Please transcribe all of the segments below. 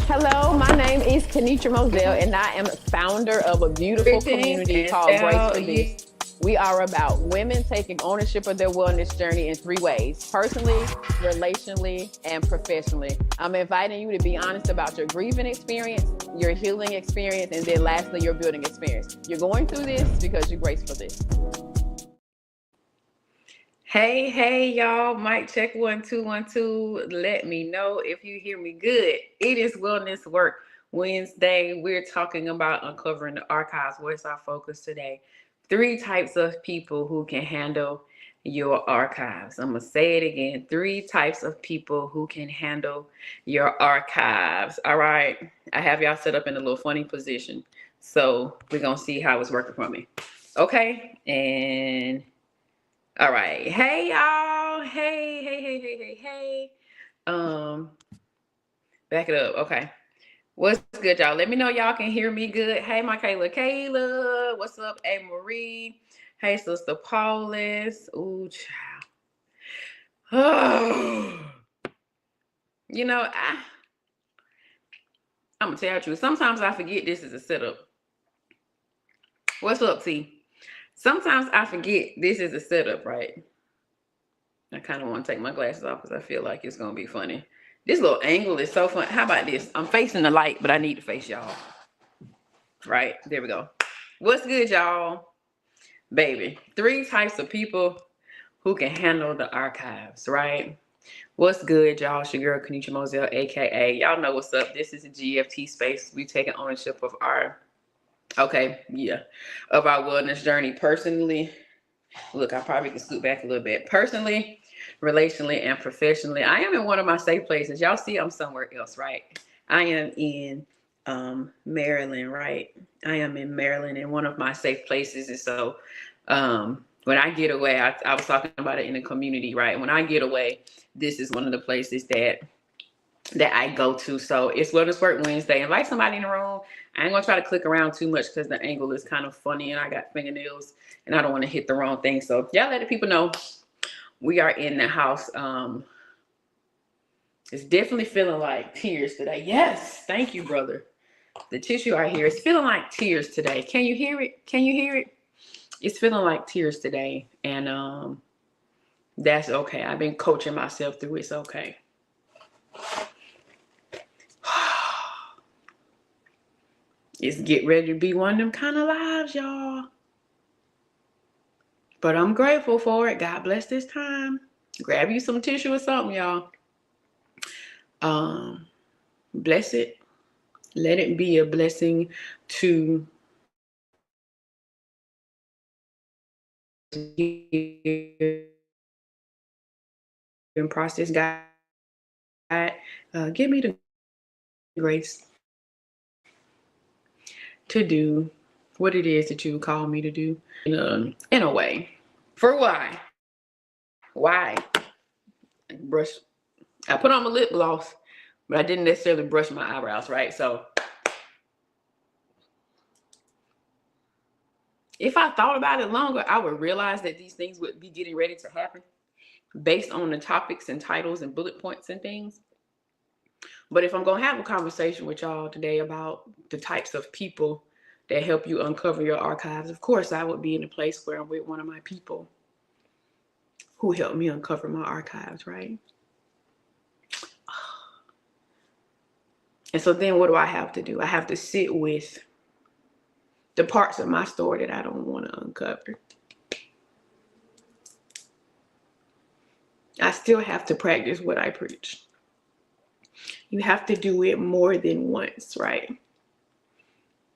Hello, my name is Kenitra Moselle, and I am founder of a beautiful Greetings community and called Grace for salutations. This. We are about women taking ownership of their wellness journey in three ways: personally, relationally, and professionally. I'm inviting you to be honest about your grieving experience, your healing experience, and then lastly, your building experience. You're going through this because you're graced for this. Hey, y'all. Mic check 1 2 1 2. Let me know if you hear me good. It is Wellness Work Wednesday. We're talking about uncovering the archives. What's our focus today? 3 types of people who can handle your archives. I'm going to say it again. 3 types of people who can handle your archives. All right. I have y'all set up in a little funny position. So we're going to see how it's working for me. Okay. And all right. Hey y'all. Hey. Um, back it up. Okay. What's good, y'all? Let me know y'all can hear me good. Hey, my Kayla. What's up? Hey, Marie. Hey, Sister Paulus. Ooh, child. Oh. You know, I'm gonna tell you, sometimes I forget this is a setup. What's up, T? Sometimes I forget this is a setup, right? I kind of want to take my glasses off because I feel like it's gonna be funny. This little angle is so fun. How about this? I'm facing the light, but I need to face y'all. Right, there we go. What's good, y'all? Baby, 3 types of people who can handle the archives, right? What's good, y'all? It's your girl, Kenitra Moselle, aka y'all know what's up. This is a GFT space. We taking ownership of our of our wellness journey personally. Look, I probably can scoot back a little bit. Personally, relationally, and professionally, I am in one of my safe places. Y'all see I'm somewhere else, right? I am in Maryland, right? I am in Maryland in one of my safe places. And so when I get away, I was talking about it in the community, right? When I get away, this is one of the places that I go to. So it's Wellness Work Wednesday. Invite somebody in the room. I ain't gonna try to click around too much because the angle is kind of funny and I got fingernails and I don't want to hit the wrong thing. So y'all let the people know we are in the house. It's definitely feeling like tears today. Yes, thank you, brother. The tissue right here is feeling like tears today. Can you hear it? Can you hear it? It's feeling like tears today. And that's okay. I've been coaching myself through it. It's okay. It's get ready to be one of them kind of lives, y'all. But I'm grateful for it. God bless this time. Grab you some tissue or something, y'all. Bless it. Let it be a blessing to and process. God, give me the grace to do what it is that you call me to do in a way. For why? Why? Brush. I put on my lip gloss, but I didn't necessarily brush my eyebrows, right? So if I thought about it longer, I would realize that these things would be getting ready to happen based on the topics and titles and bullet points and things. But if I'm going to have a conversation with y'all today about the types of people that help you uncover your archives, of course, I would be in a place where I'm with one of my people who helped me uncover my archives, right? And so then what do I have to do? I have to sit with the parts of my story that I don't want to uncover. I still have to practice what I preach. You have to do it more than once, right?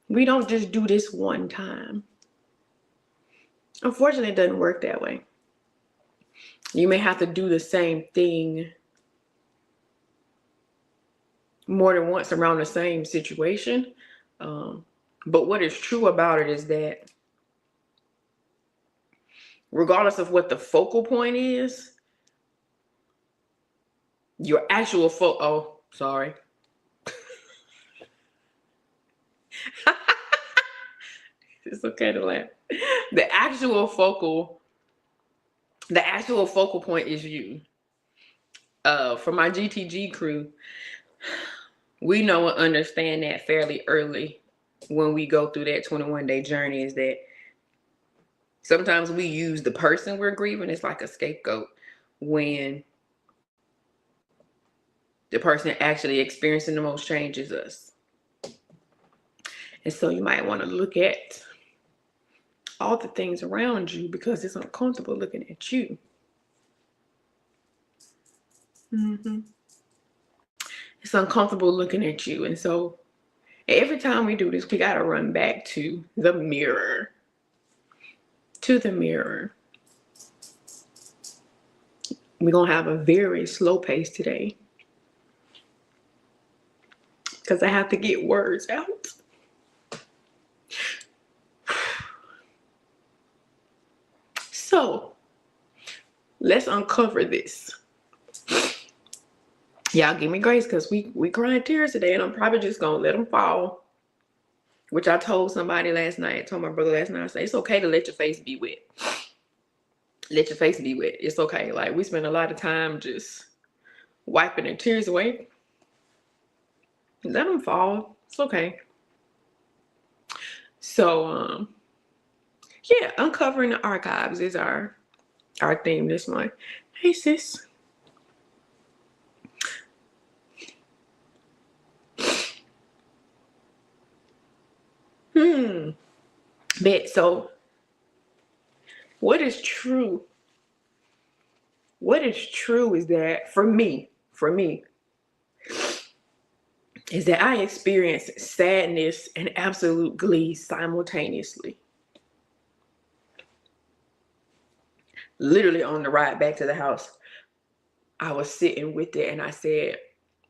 We don't just do this one time. Unfortunately, it doesn't work that way. You may have to do the same thing more than once around the same situation. But what is true about it is that regardless of what the focal point is, your actual sorry. It's okay to laugh. The actual focal point is you. For my GTG crew, we know and understand that fairly early when we go through that 21-day journey, is that sometimes we use the person we're grieving as like a scapegoat when the person actually experiencing the most change is us. And so you might want to look at all the things around you, because it's uncomfortable looking at you. It's uncomfortable looking at you. And so every time we do this, we got to run back to the mirror. To the mirror. We're going to have a very slow pace today, because I have to get words out. So let's uncover this. Y'all give me grace, because we crying tears today, and I'm probably just going to let them fall. Which I told somebody last night, told my brother last night, I said, it's okay to let your face be wet. Let your face be wet. It's okay. Like, we spend a lot of time just wiping their tears away. Let them fall. It's okay. So, yeah, uncovering the archives is our theme this month. Hey, sis. Bet. So, what is true? What is true is that for me, is that I experience sadness and absolute glee simultaneously. Literally on the ride back to the house, I was sitting with it and I said,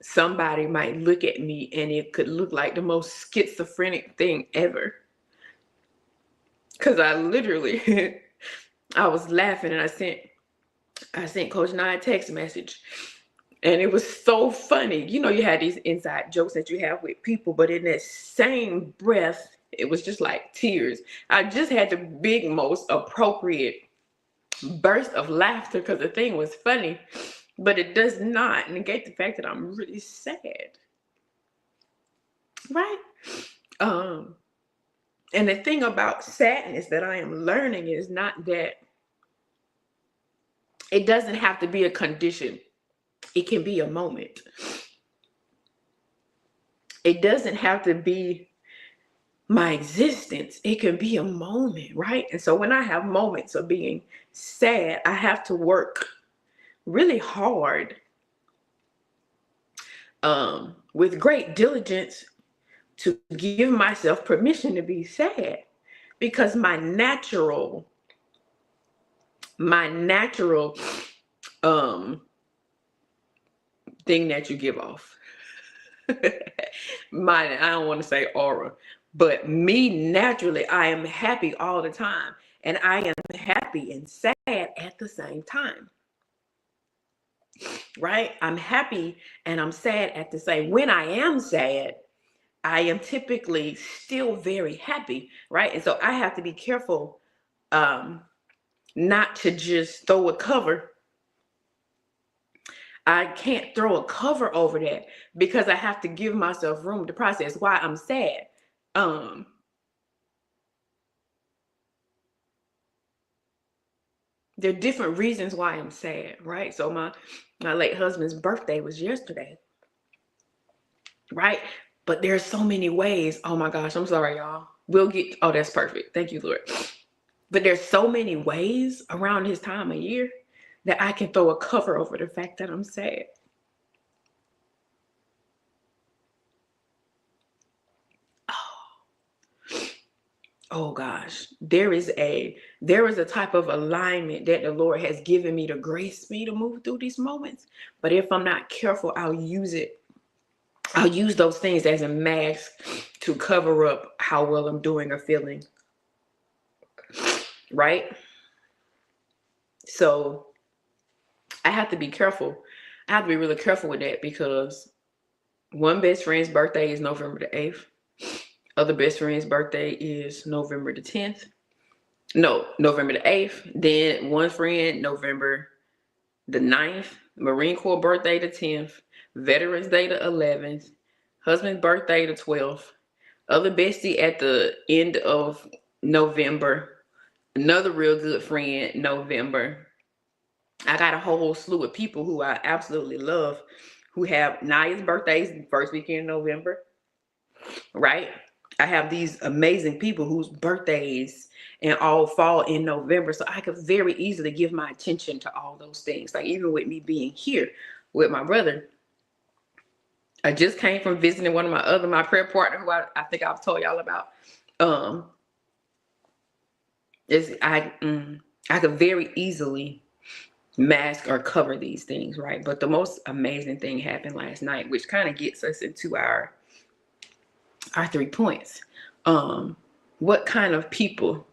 somebody might look at me and it could look like the most schizophrenic thing ever. Because I literally, I was laughing and I sent Coach Nye a text message. And it was so funny. You know, you had these inside jokes that you have with people, but in that same breath, it was just like tears. I just had the big, most appropriate burst of laughter because the thing was funny, but it does not negate the fact that I'm really sad. Right? And the thing about sadness that I am learning is not that it doesn't have to be a condition. It can be a moment. It doesn't have to be my existence. It can be a moment, right? And so when I have moments of being sad, I have to work really hard with great diligence to give myself permission to be sad, because my natural thing that you give off, I don't want to say aura, but me naturally, I am happy all the time, and I am happy and sad at the same time. Right? I'm happy and I'm sad at the same. When I am sad, I am typically still very happy, right? And so I have to be careful not to just throw a cover. I can't throw a cover over that, because I have to give myself room to process why I'm sad. There are different reasons why I'm sad, right? So my late husband's birthday was yesterday, right? But there's so many ways. Oh my gosh, I'm sorry, y'all. Oh, that's perfect. Thank you, Lord. But there's so many ways around his time of year that I can throw a cover over the fact that I'm sad. Oh gosh, there is a type of alignment that the Lord has given me to grace me to move through these moments. But if I'm not careful, I'll use those things as a mask to cover up how well I'm doing or feeling. Right? So I have to be careful. I have to be really careful with that, because one best friend's birthday is November the 8th. Other best friend's birthday is November the 10th. No, November the 8th. Then one friend, November the 9th. Marine Corps birthday the 10th. Veterans Day the 11th. husband's birthday the 12th, other bestie at the end of November, another real good friend November. I got a whole slew of people who I absolutely love who have Naya's birthdays first weekend in November, right? I have these amazing people whose birthdays and all fall in November. So I could very easily give my attention to all those things. Like even with me being here with my brother, I just came from visiting one of my prayer partner who I think I've told y'all about. I could very easily mask or cover these things, right? But the most amazing thing happened last night, which kind of gets us into our 3 points. What kind of people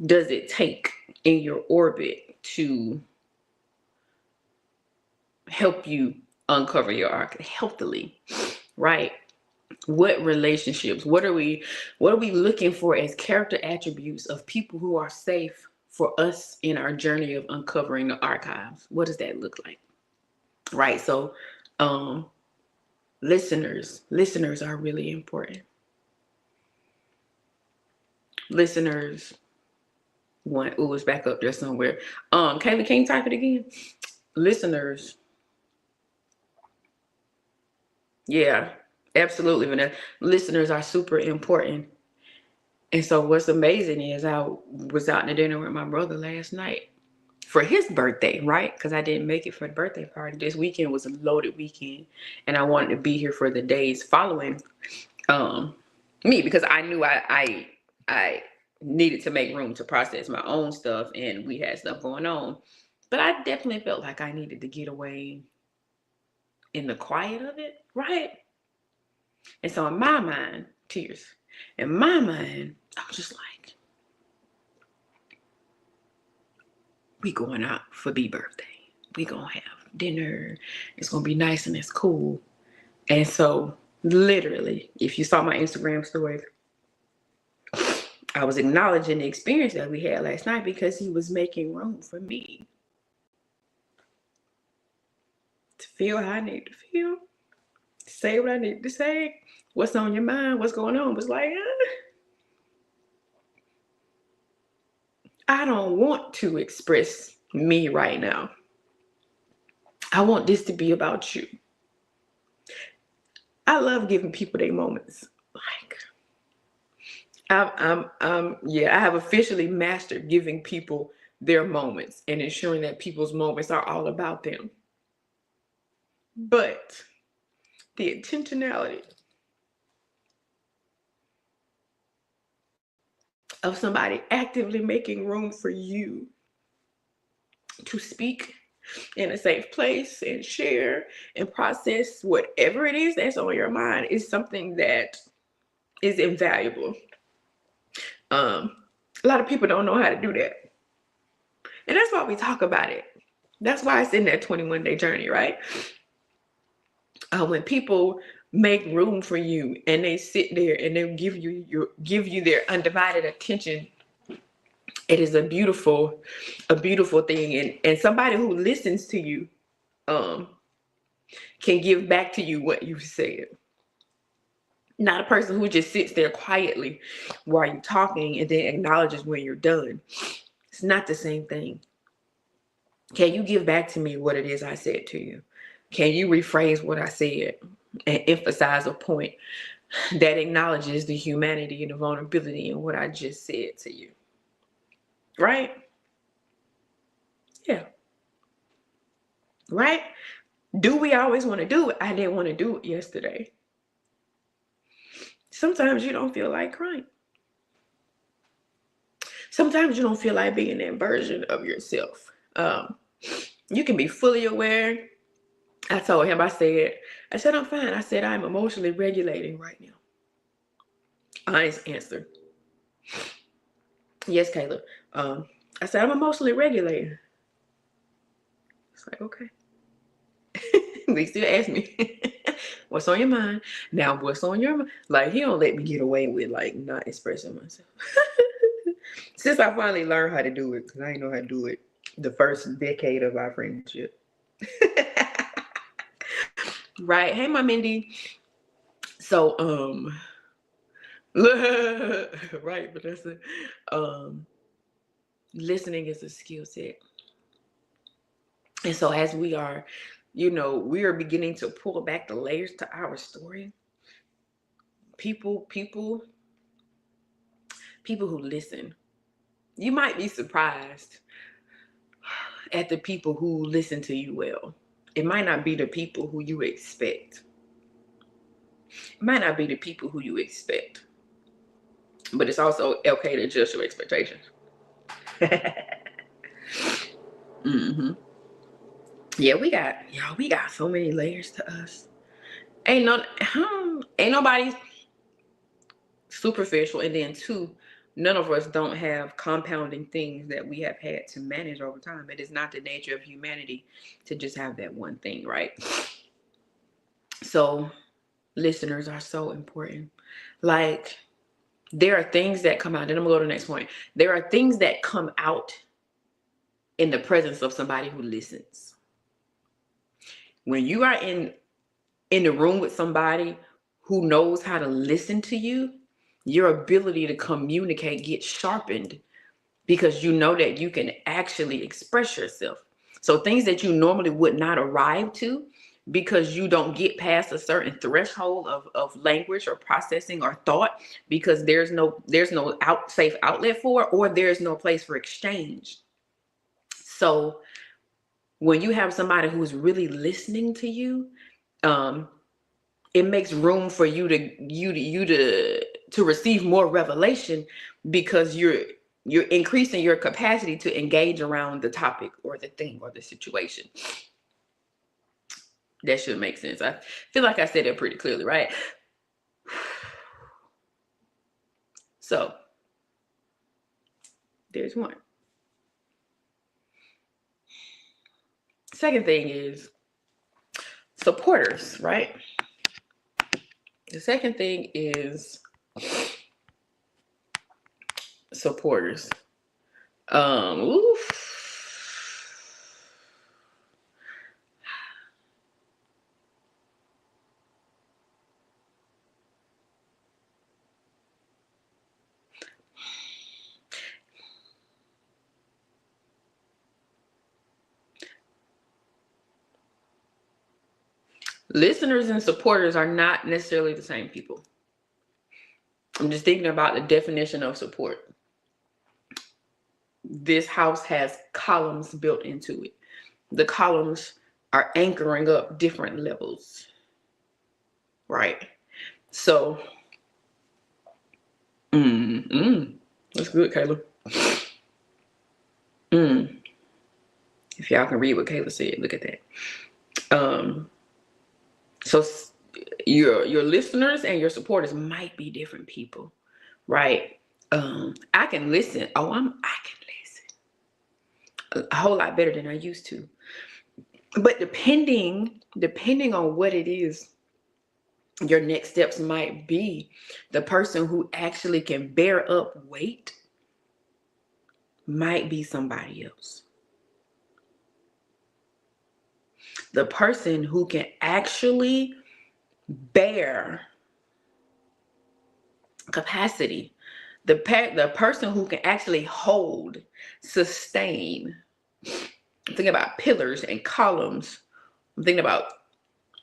does it take in your orbit to help you uncover your arc healthily, right? What relationships, what are we looking for as character attributes of people who are safe for us in our journey of uncovering the archives? What does that look like? Right. So listeners are really important. Listeners, it's back up there somewhere. Kayla, can you type it again? Listeners. Yeah, absolutely, Vanessa. Listeners are super important. And so what's amazing is I was out to dinner with my brother last night for his birthday, right? Because I didn't make it for the birthday party. This weekend was a loaded weekend, and I wanted to be here for the days following me because I knew I needed to make room to process my own stuff, and we had stuff going on. But I definitely felt like I needed to get away in the quiet of it, right? And so in my mind, tears. In my mind, I was just like, we going out for B birthday. We gonna have dinner. It's gonna be nice and it's cool. And so literally, if you saw my Instagram story, I was acknowledging the experience that we had last night because he was making room for me to feel how I need to feel, to say what I need to say, what's on your mind, what's going on. It was like, I don't want to express me right now. I want this to be about you. I love giving people their moments. Like, I have officially mastered giving people their moments and ensuring that people's moments are all about them. But the intentionality of somebody actively making room for you to speak in a safe place and share and process whatever it is that's on your mind is something that is invaluable. A lot of people don't know how to do that. And that's why we talk about it. That's why it's in that 21-day journey, right? When people make room for you and they sit there and they give you their undivided attention, it is a beautiful thing. And somebody who listens to you can give back to you what you said. Not a person who just sits there quietly while you're talking and then acknowledges when you're done. It's not the same thing. Can you give back to me what it is I said to you? Can you rephrase what I said and emphasize a point that acknowledges the humanity and the vulnerability in what I just said to you? Right? Yeah. Right? Do we always want to do it? I didn't want to do it yesterday. Sometimes you don't feel like crying. Sometimes you don't feel like being that version of yourself. You can be fully aware. I told him, I said, I'm fine. I said, I'm emotionally regulating right now. Honest answer. Yes, Caleb. I said, I'm emotionally regulating. It's like, okay. They still ask me, what's on your mind? Now, what's on your mind? Like, he don't let me get away with, like, not expressing myself. Since I finally learned how to do it, because I didn't know how to do it the first decade of our friendship. Right. Hey, my Mindy. So, right, Vanessa. Listening is a skill set. And so as we are, we are beginning to pull back the layers to our story. People who listen. You might be surprised at the people who listen to you well. It might not be the people who you expect. It might not be the people who you expect. But it's also okay to adjust your expectations. Mm-hmm. Yeah, we got so many layers to us. Ain't nobody superficial, and then two, none of us don't have compounding things that we have had to manage over time. It is not the nature of humanity to just have that one thing, right? So listeners are so important. Like, there are things that come out, then I'm gonna go to the next point. There are things that come out in the presence of somebody who listens. When you are in the room with somebody who knows how to listen to you, your ability to communicate gets sharpened because you know that you can actually express yourself. So things that you normally would not arrive to because you don't get past a certain threshold of language or processing or thought, because there's no safe outlet for it, or there's no place for exchange. So when you have somebody who's really listening to you, it makes room for you to receive more revelation, because you're increasing your capacity to engage around the topic or the thing or the situation. That should make sense. I feel like I said it pretty clearly, right? So there's one. Second thing is supporters, right? The second thing is supporters. Oof. Listeners and supporters are not necessarily the same people. I'm just thinking about the definition of support. This house has columns built into it. The columns are anchoring up different levels, right? So, that's good, Kayla. If y'all can read what Kayla said, look at that. So your listeners and your supporters might be different people, right? I can listen. I can listen a whole lot better than I used to. But depending on what it is, your next steps might be, the person who actually can bear up weight might be somebody else. The person who can actually bear capacity, the person who can actually hold, sustain. I'm thinking about pillars and columns. I'm thinking about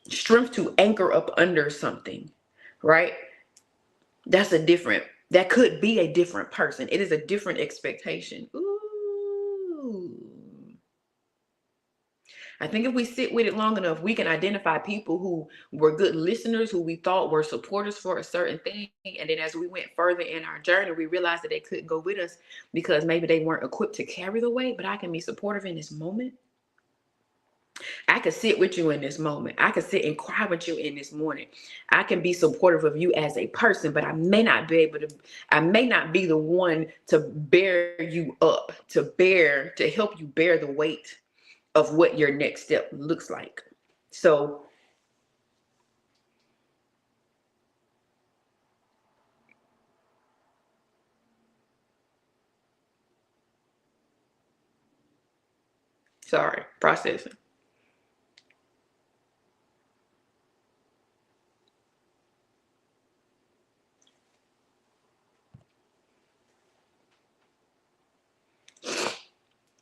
strength to anchor up under something, right? That could be a different person. It is a different expectation. Ooh. I think if we sit with it long enough, we can identify people who were good listeners, who we thought were supporters for a certain thing. And then as we went further in our journey, we realized that they couldn't go with us because maybe they weren't equipped to carry the weight. But I can be supportive in this moment. I could sit with you in this moment. I could sit and cry with you in this morning. I can be supportive of you as a person, but I may not be the one to bear you up, to help you bear the weight of what your next step looks like. So sorry, processing.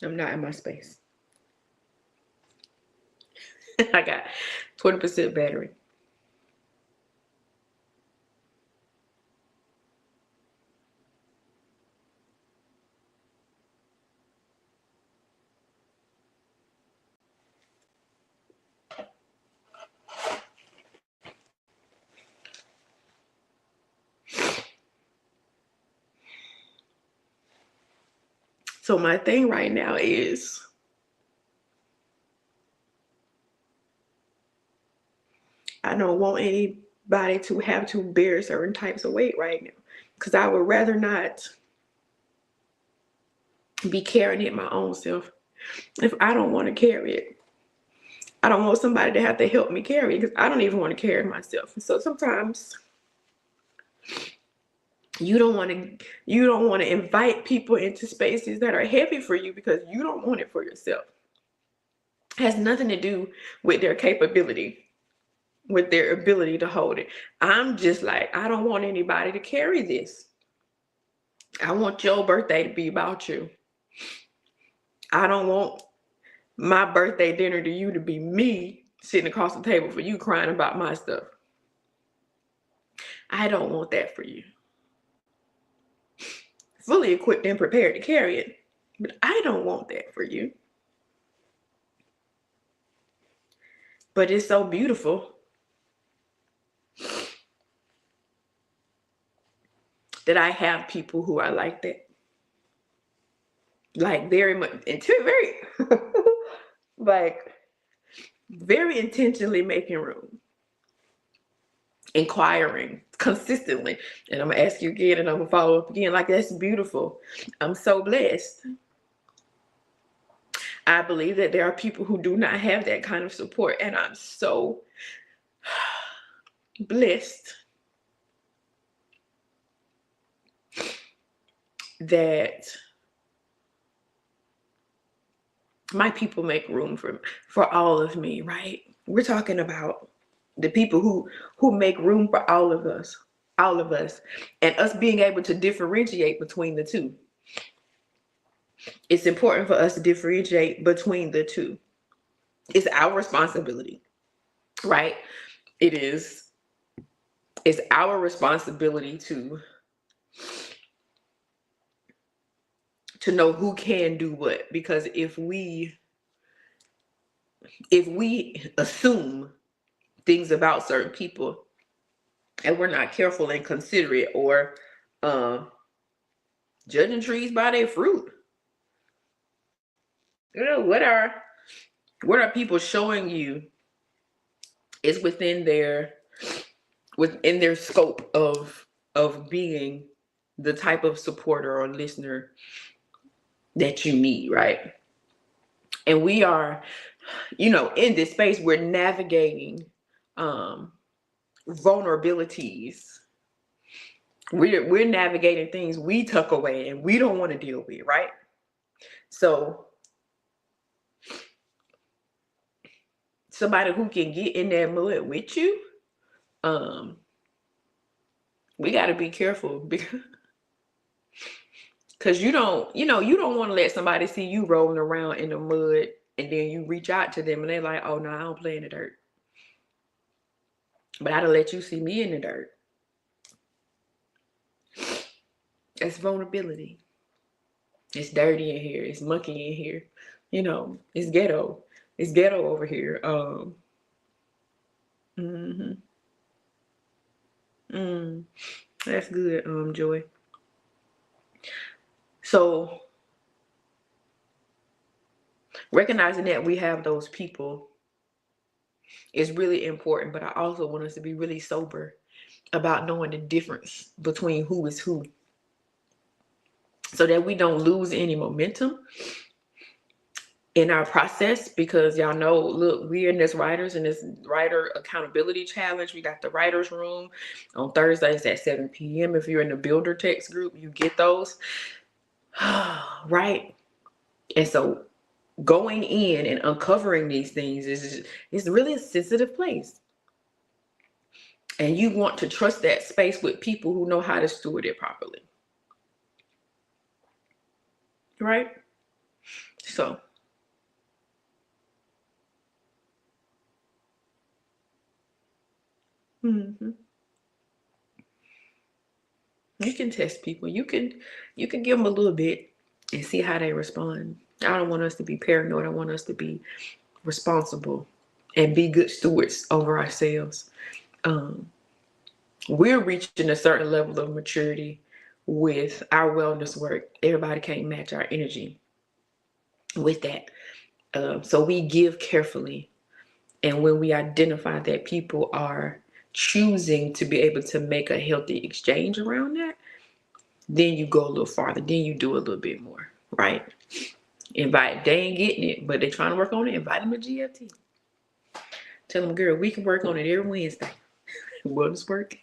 I'm not in my space. I got 20% battery. So my thing right now is I don't want anybody to have to bear certain types of weight right now, because I would rather not be carrying it my own self. If I don't want to carry it, I don't want somebody to have to help me carry it, because I don't even want to carry it myself. And so sometimes you don't want to invite people into spaces that are heavy for you because you don't want it for yourself. It has nothing to do with their capability, with their ability to hold it. I'm just like, I don't want anybody to carry this. I want your birthday to be about you. I don't want my birthday dinner to you to be me sitting across the table for you crying about my stuff. I don't want that for you. Fully equipped and prepared to carry it, but I don't want that for you. But it's so beautiful that I have people who are like that. Like very much, very, like very intentionally making room, inquiring consistently. And I'm gonna ask you again, and I'm gonna follow up again. Like, that's beautiful. I'm so blessed. I believe that there are people who do not have that kind of support, and I'm so blessed that my people make room for all of me, right? We're talking about the people who make room for all of us, and us being able to differentiate between the two. It's important for us to differentiate between the two. It's our responsibility, right? It's our responsibility to know who can do what. Because if we assume things about certain people and we're not careful and considerate, or judging trees by their fruit, what are people showing you is within their scope of being the type of supporter or listener that you need, right? And we are, in this space, we're navigating vulnerabilities. We're navigating things we tuck away and we don't want to deal with, right? So somebody who can get in that mud with you, we got to be careful, because you don't want to let somebody see you rolling around in the mud and then you reach out to them and they're like, oh no, I don't play in the dirt. But I don't let you see me in the dirt. That's vulnerability. It's dirty in here. It's mucky in here. It's ghetto. It's ghetto over here. That's good, Joy. So recognizing that we have those people is really important, but I also want us to be really sober about knowing the difference between who is who, so that we don't lose any momentum in our process. Because y'all know, look, we're in this writer accountability challenge. We got the writers room on Thursdays at 7 p.m. If you're in the builder text group, you get those. Right? And so going in and uncovering these things is really a sensitive place. And you want to trust that space with people who know how to steward it properly. Right? So you can test people. You can give them a little bit and see how they respond. I don't want us to be paranoid. I want us to be responsible and be good stewards over ourselves. We're reaching a certain level of maturity with our wellness work. Everybody can't match our energy with that. So we give carefully. And when we identify that people are choosing to be able to make a healthy exchange around that, then you go a little farther. Then you do a little bit more, right? Invite. They ain't getting it, but they're trying to work on it. Invite them to GFT. Tell them, girl, we can work on it every Wednesday. Wellness work.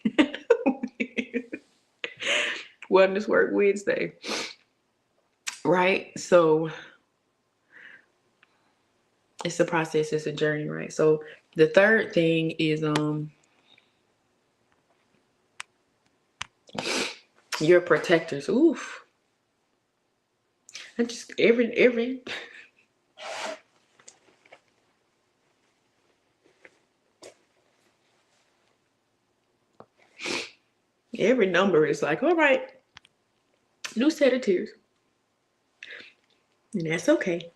Wellness work Wednesday. Right? So it's a process, it's a journey, right? So the third thing is your protectors. Oof. I just every number is like, all right, new set of tears. And that's okay.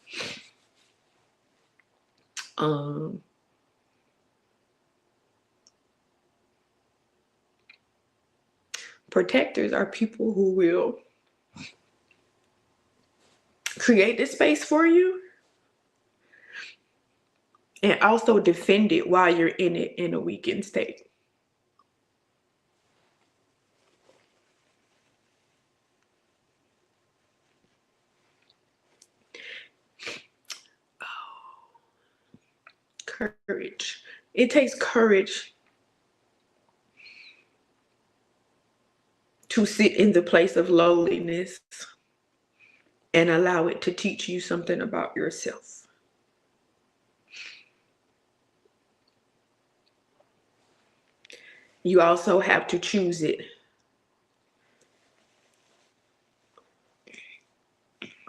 Protectors are people who will create the space for you and also defend it while you're in it in a weakened state. Courage. It takes courage to sit in the place of lowliness and allow it to teach you something about yourself. You also have to choose it.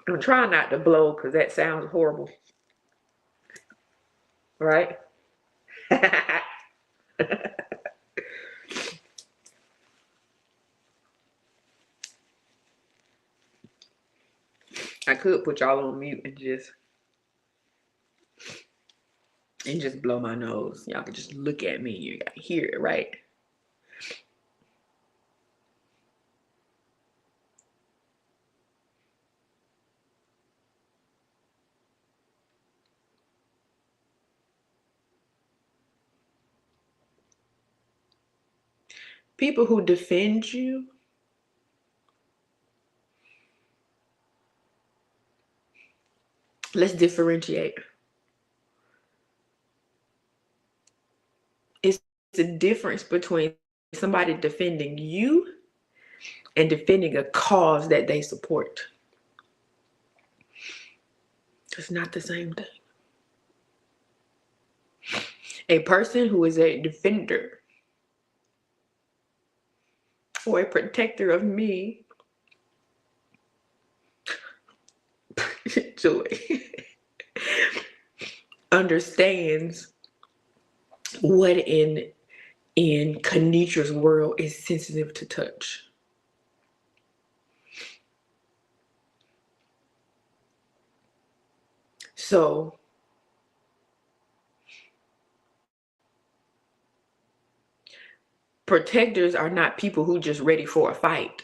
I'm trying not to blow because that sounds horrible. Right? I could put y'all on mute and just blow my nose. Y'all could just look at me. You gotta hear it, right? People who defend you, let's differentiate. It's the difference between somebody defending you and defending a cause that they support. It's not the same thing. A person who is a defender or a protector of me, Joy, understands what in Kanitra's world is sensitive to touch. So protectors are not people who just ready for a fight.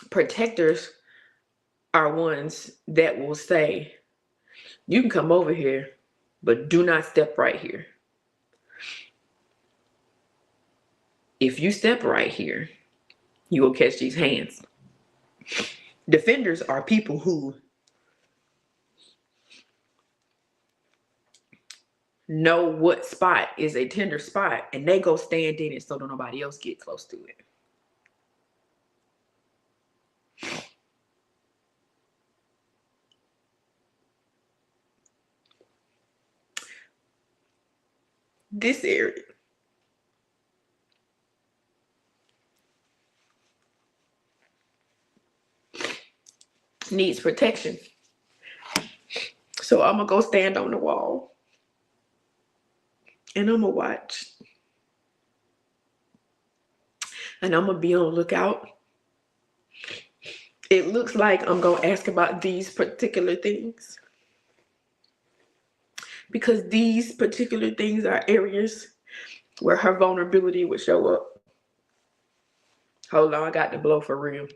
Protectors are ones that will say, you can come over here, but do not step right here. If you step right here, you will catch these hands. Defenders are people who know what spot is a tender spot and they go stand in it so that nobody else get close to it. This area. needs protection. So I'm gonna go stand on the wall and I'm gonna watch. And I'm gonna be on lookout. It looks like I'm gonna ask about these particular things, because these particular things are areas where her vulnerability would show up. Hold on, I got to blow for real.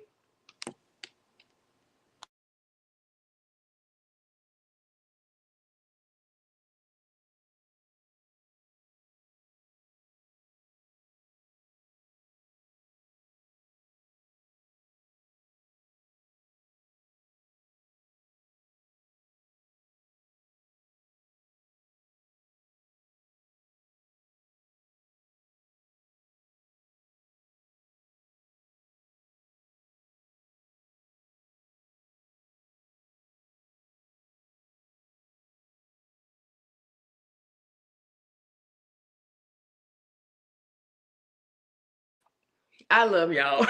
I love y'all.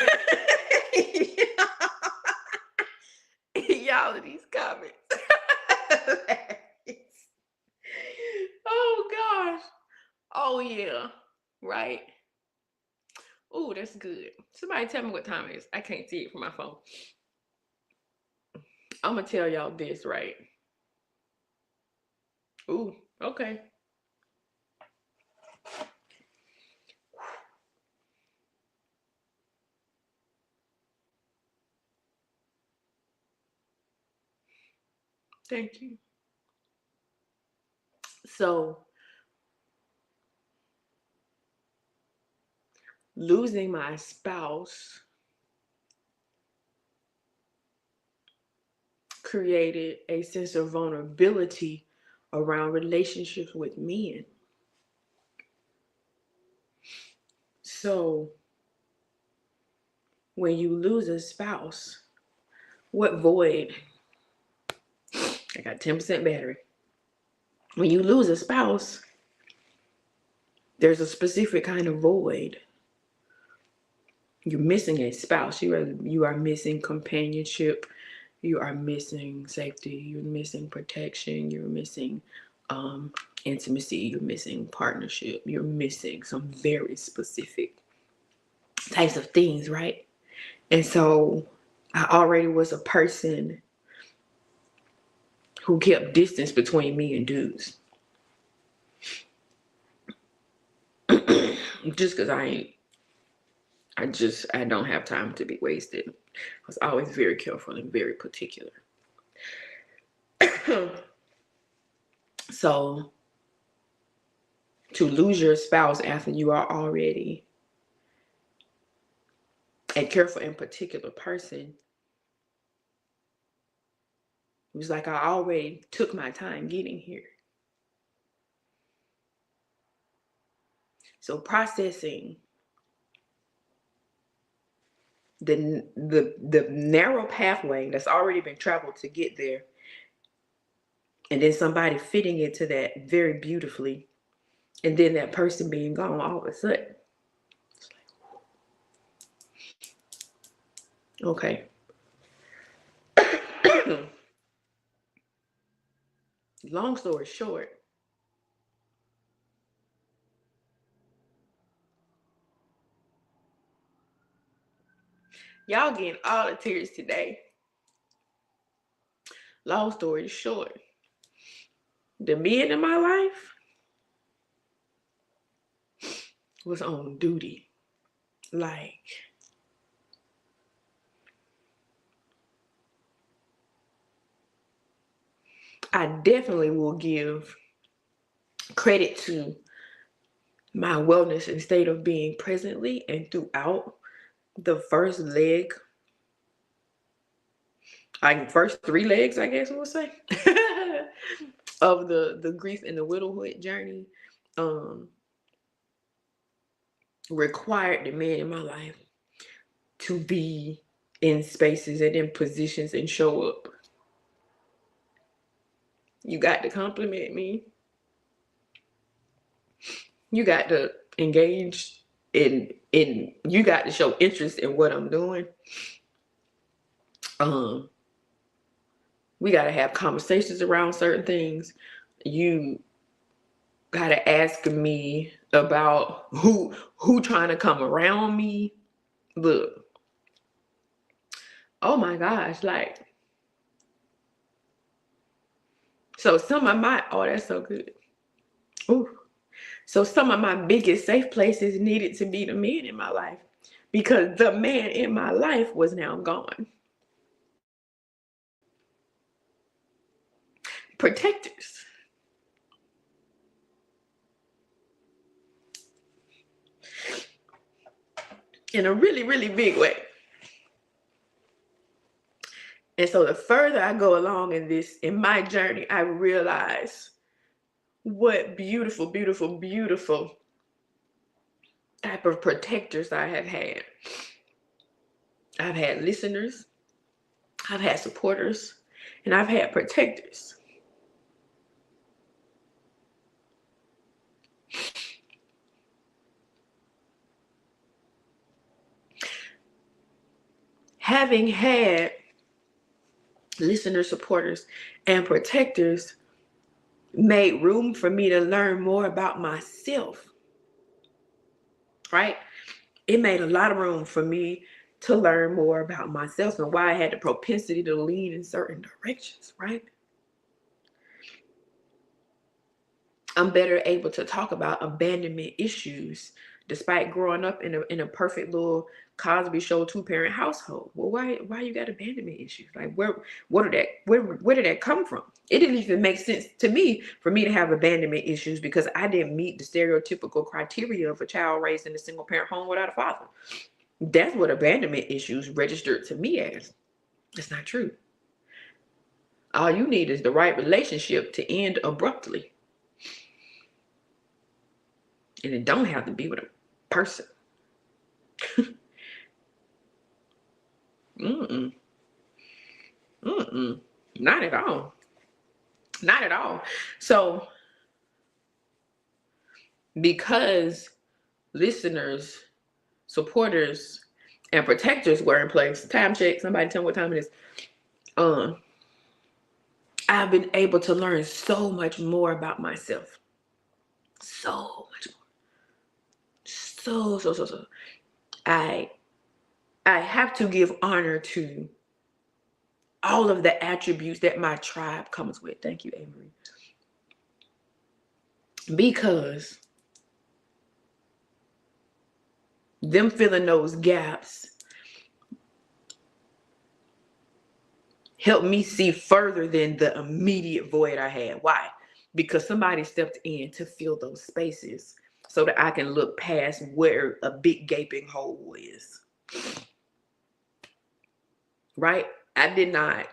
Y'all in these comments. Oh gosh. Oh yeah. Right. Oh, that's good. Somebody tell me what time it is. I can't see it from my phone. I'm gonna tell y'all this, right? Ooh, okay. Thank you. So, losing my spouse created a sense of vulnerability around relationships with men. So, when you lose a spouse, what void? I got 10% battery. When you lose a spouse, there's a specific kind of void. You're missing a spouse. You are missing companionship. You are missing safety. You're missing protection. You're missing intimacy. You're missing partnership. You're missing some very specific types of things, right? And so I already was a person who kept distance between me and dudes. Just because I don't have time to be wasted. I was always very careful and very particular. So to lose your spouse after you are already a careful and particular person, it was like I already took my time getting here. So processing the narrow pathway that's already been traveled to get there, and then somebody fitting into that very beautifully, and then that person being gone all of a sudden. Okay. Long story short, y'all getting all the tears today. Long story short, the men in my life was on duty. Like, I definitely will give credit to my wellness and state of being presently and throughout the first leg, like first 3 legs, I guess we'll say, of the grief and the widowhood journey. Required the men in my life to be in spaces and in positions and show up. You got to compliment me. You got to engage in you got to show interest in what I'm doing. We got to have conversations around certain things. You got to ask me about who trying to come around me. Look, oh my gosh, like, so some of my, oh, that's so good. Ooh. So some of my biggest safe places needed to be the men in my life, because the man in my life was now gone. Protectors. In a really, really big way. And so the further I go along in my journey, I realize what beautiful, beautiful, beautiful type of protectors I have had. I've had listeners, I've had supporters, and I've had protectors. Having had listeners, supporters, and protectors made room for me to learn more about myself, right? It made a lot of room for me to learn more about myself and why I had the propensity to lean in certain directions, right? I'm better able to talk about abandonment issues despite growing up in a perfect little Cosby Show 2-parent household. Well, why you got abandonment issues? Like where did that come from? It didn't even make sense to me for me to have abandonment issues because I didn't meet the stereotypical criteria of a child raised in a single parent home without a father. That's what abandonment issues registered to me as. It's not true. All you need is the right relationship to end abruptly. And it don't have to be with a person. Mm-mm. Mm-mm. Not at all. Not at all. So, because listeners, supporters, and protectors were in place, time check, somebody tell me what time it is. I've been able to learn so much more about myself. So much more. So. I have to give honor to all of the attributes that my tribe comes with. Thank you, Avery. Because them filling those gaps helped me see further than the immediate void I had. Why? Because somebody stepped in to fill those spaces so that I can look past where a big gaping hole is. Right? I did not.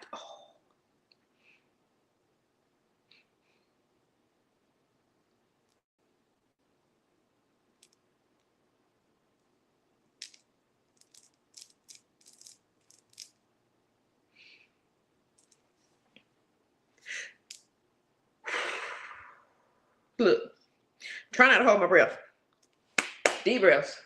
Look, try not to hold my breath. Deep breaths.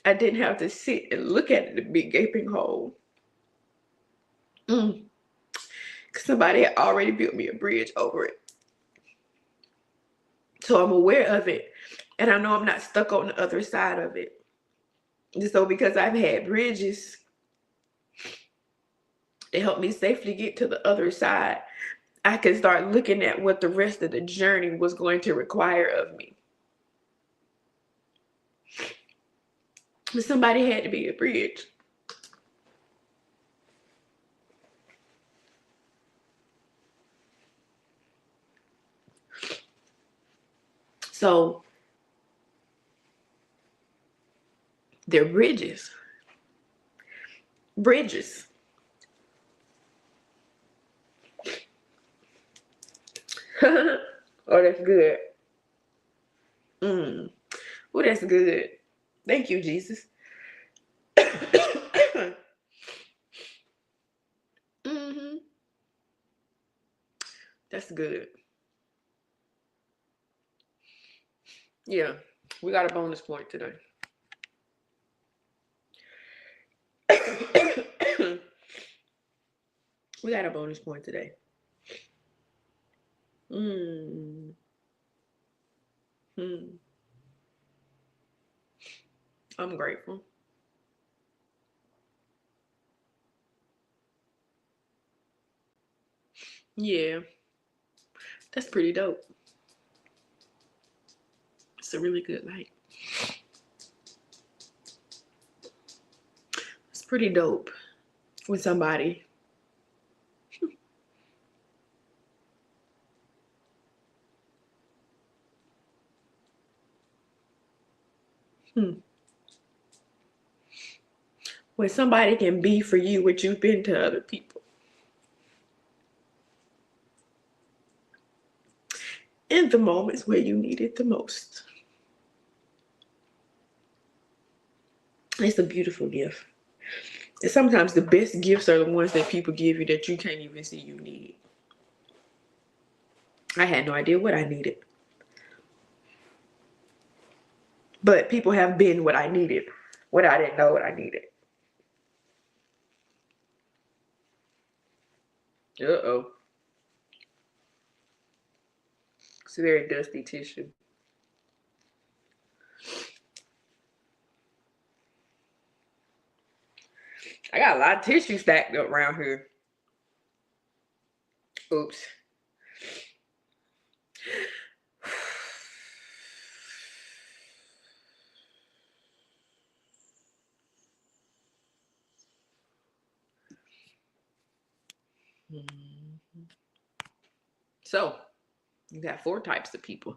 I didn't have to sit and look at the big gaping hole. Because somebody had already built me a bridge over it. So I'm aware of it. And I know I'm not stuck on the other side of it. And so because I've had bridges, it helped me safely get to the other side. I can start looking at what the rest of the journey was going to require of me. But somebody had to be a bridge. So they're bridges. Bridges. Oh, that's good. Oh, that's good. Thank you, Jesus. That's good. Yeah, we got a bonus point today. We got a bonus point today. I'm grateful. Yeah, that's pretty dope. It's a really good light. It's pretty dope with somebody. When somebody can be for you what you've been to other people. In the moments where you need it the most. It's a beautiful gift. And sometimes the best gifts are the ones that people give you that you can't even see you need. I had no idea what I needed. But people have been what I needed when I didn't know what I needed. Uh-oh. It's a very dusty tissue. I got a lot of tissue stacked up around here. Oops. So, you got 4 types of people.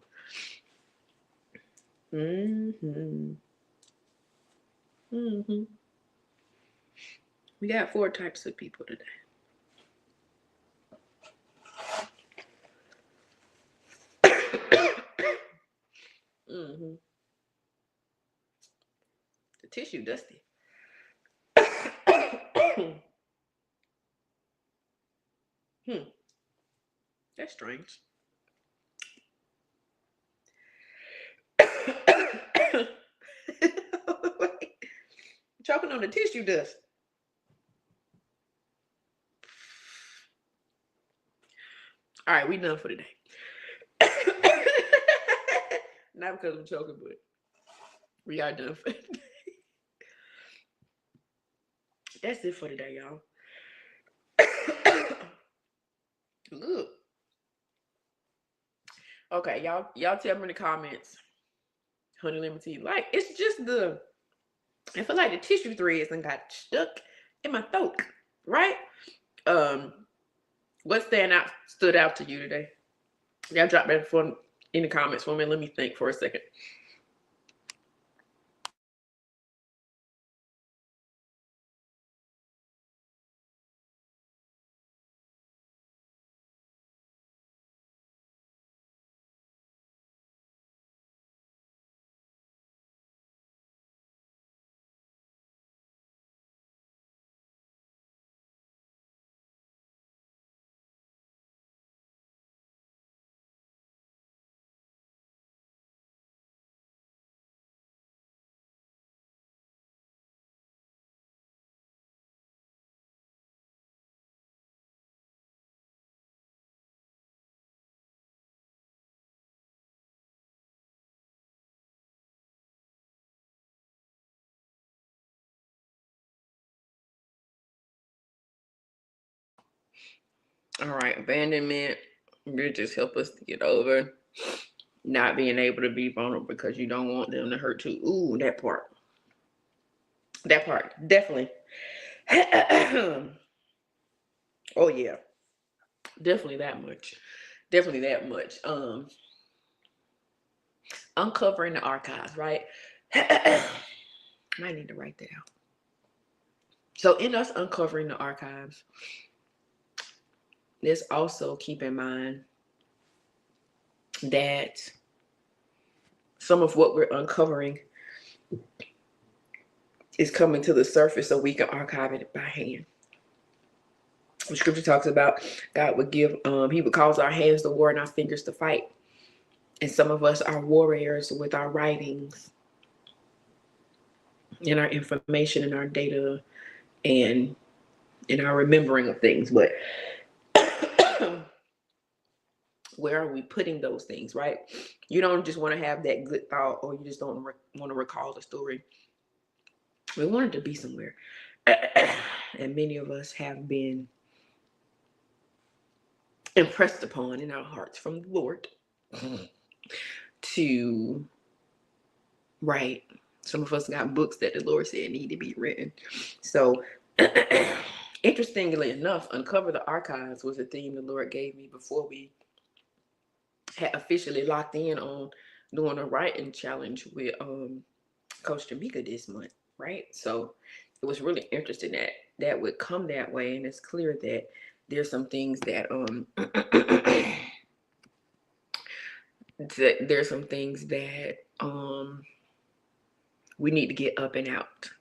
We got 4 types of people today. The tissue dusty. That's strange. Choking on the tissue dust. All right, we done for today. Not because I'm choking, but we are done for today. That's it for today, y'all. Look. Okay, y'all tell me in the comments. Honey lemon tea. Like, it's just I feel like the tissue threads and got stuck in my throat, right? What stood out to you today? Y'all drop that in the comments for me. Let me think for a second. All right, abandonment. You just help us to get over not being able to be vulnerable because you don't want them to hurt too. Ooh, that part. That part, definitely. Oh yeah, definitely that much. Definitely that much. Uncovering the archives, right? I need to write that out. So in us uncovering the archives, let's also keep in mind that some of what we're uncovering is coming to the surface so we can archive it by hand. The scripture talks about God would give, he would cause our hands to war and our fingers to fight. And some of us are warriors with our writings and our information and our data and in our remembering of things. But where are we putting those things, right? You don't just want to have that good thought, or you just don't want to recall the story. We want it to be somewhere. And many of us have been impressed upon in our hearts from the Lord to write. Some of us got books that the Lord said need to be written. So interestingly enough, Uncover the Archives was a theme the Lord gave me before we had officially locked in on doing a writing challenge with Coach Jamaica this month, right? So it was really interesting that that would come that way, and it's clear that there's some things that there's some things that we need to get up and out.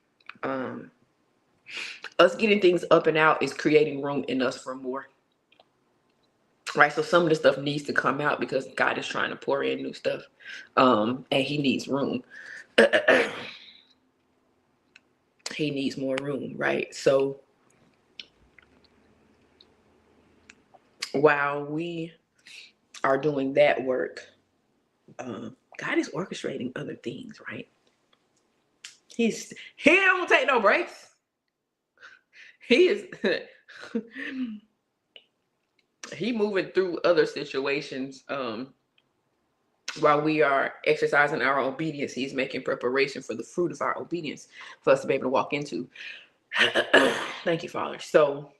Us getting things up and out is creating room in us for more. Right, so some of the stuff needs to come out because God is trying to pour in new stuff, and He needs room. He needs more room, right? So while we are doing that work, God is orchestrating other things, right? He don't take no breaks. He is he moving through other situations while we are exercising our obedience. He's making preparation for the fruit of our obedience for us to be able to walk into. Thank you, Father. So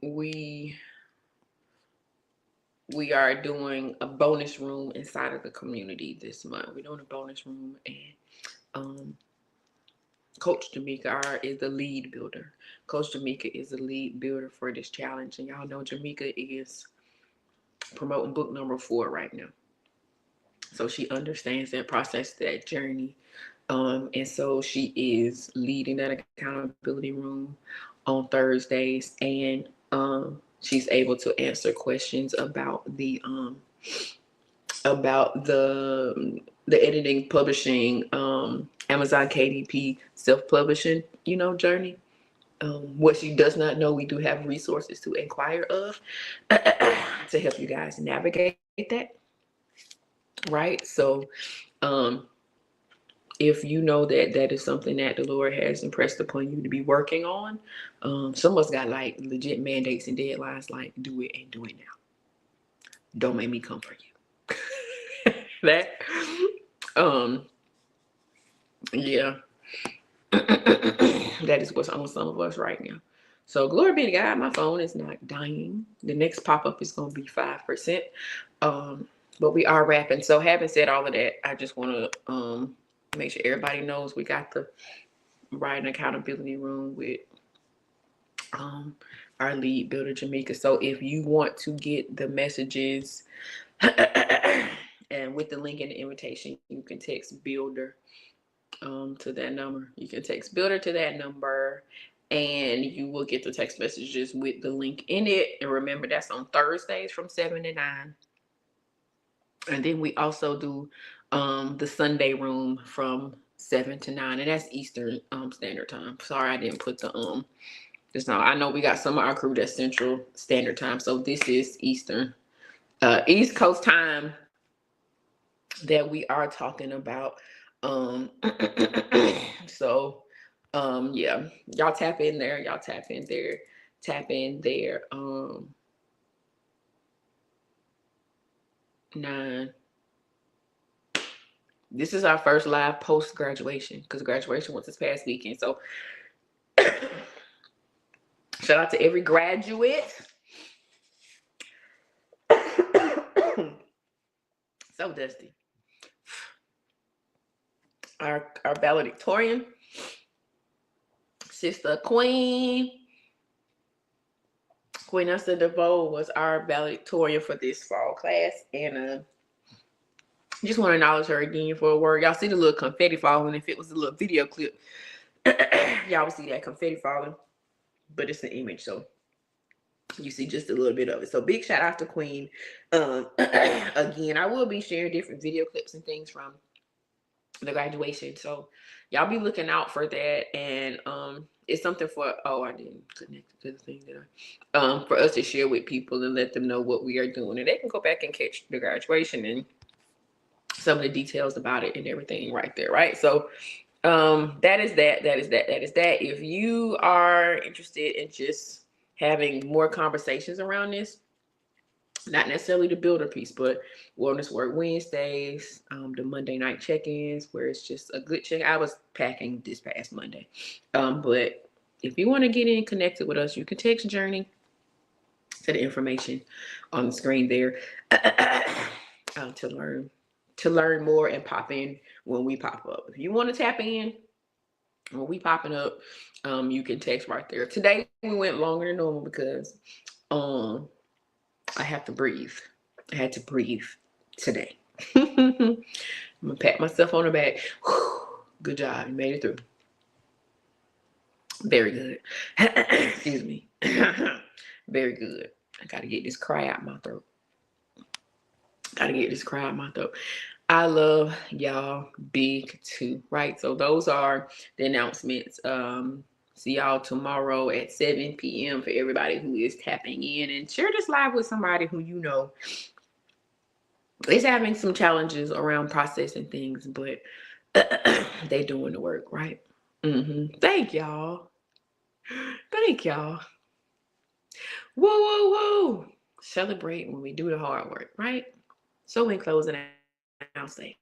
we are doing a bonus room inside of the community this month. We're doing a bonus room, and Coach Jamaica is the lead builder. Coach Jamaica is the lead builder for this challenge, and y'all know Jamaica is promoting book number 4 right now. So she understands that process, that journey. And so she is leading that accountability room on Thursdays, and she's able to answer questions about the editing, publishing, Amazon KDP self-publishing, journey. What she does not know, we do have resources to inquire of to help you guys navigate that. Right? So if you know that is something that the Lord has impressed upon you to be working on, some of us got like legit mandates and deadlines, like do it and do it now. Don't make me come for you. That yeah. That is what's on some of us right now. So glory be to God, my phone is not dying. The next pop-up is going to be 5%. But we are wrapping. So having said all of that, I just want to make sure everybody knows we got the writing accountability room with our lead builder, Jamaica. So if you want to get the messages and with the link in the invitation, you can text builder to that number. You can text builder to that number, and you will get the text messages with the link in it. And remember, that's on Thursdays from 7 to 9. And then we also do the Sunday room from 7 to 9, and that's Eastern Standard Time. Sorry, I didn't put the just now. I know we got some of our crew that's Central Standard Time, so this is Eastern, East Coast time that we are talking about. So yeah, y'all tap in there. Y'all tap in there. Tap in there. 9. This is our first live post graduation because graduation was this past weekend. So shout out to every graduate. So dusty. Our valedictorian, Sister Queen Esther DeVoe was our valedictorian for this fall class, and just want to acknowledge her again for a word. Y'all see the little confetti falling. If it was a little video clip, y'all would see that confetti falling, but it's an image, so you see just a little bit of it. So big shout out to Queen. Again, I will be sharing different video clips and things from the graduation. So y'all be looking out for that. And it's something for, oh, I didn't connect it to the thing that for us to share with people and let them know what we are doing. And they can go back and catch the graduation and some of the details about it and everything right there, right? So that is that. If you are interested in just having more conversations around this, not necessarily the builder piece, but Wellness Work Wednesdays, the Monday night check-ins, where it's just a good check. I was packing this past Monday. But if you want to get in connected with us, you can text Journey to the information on the screen there to learn more and pop in when we pop up. If you want to tap in when we popping up, you can text right there. Today we went longer than normal because I have to breathe. I had to breathe today. I'm gonna pat myself on the back. Good job. You made it through. Very good. Excuse me. Very good. I gotta get this cry out my throat. I love y'all big too, right? So those are the announcements. See y'all tomorrow at 7 p.m. for everybody who is tapping in, and share this live with somebody who you know is having some challenges around processing things, but they doing the work, right? Thank y'all. Woo. Celebrate when we do the hard work, right? So in closing, I'll say,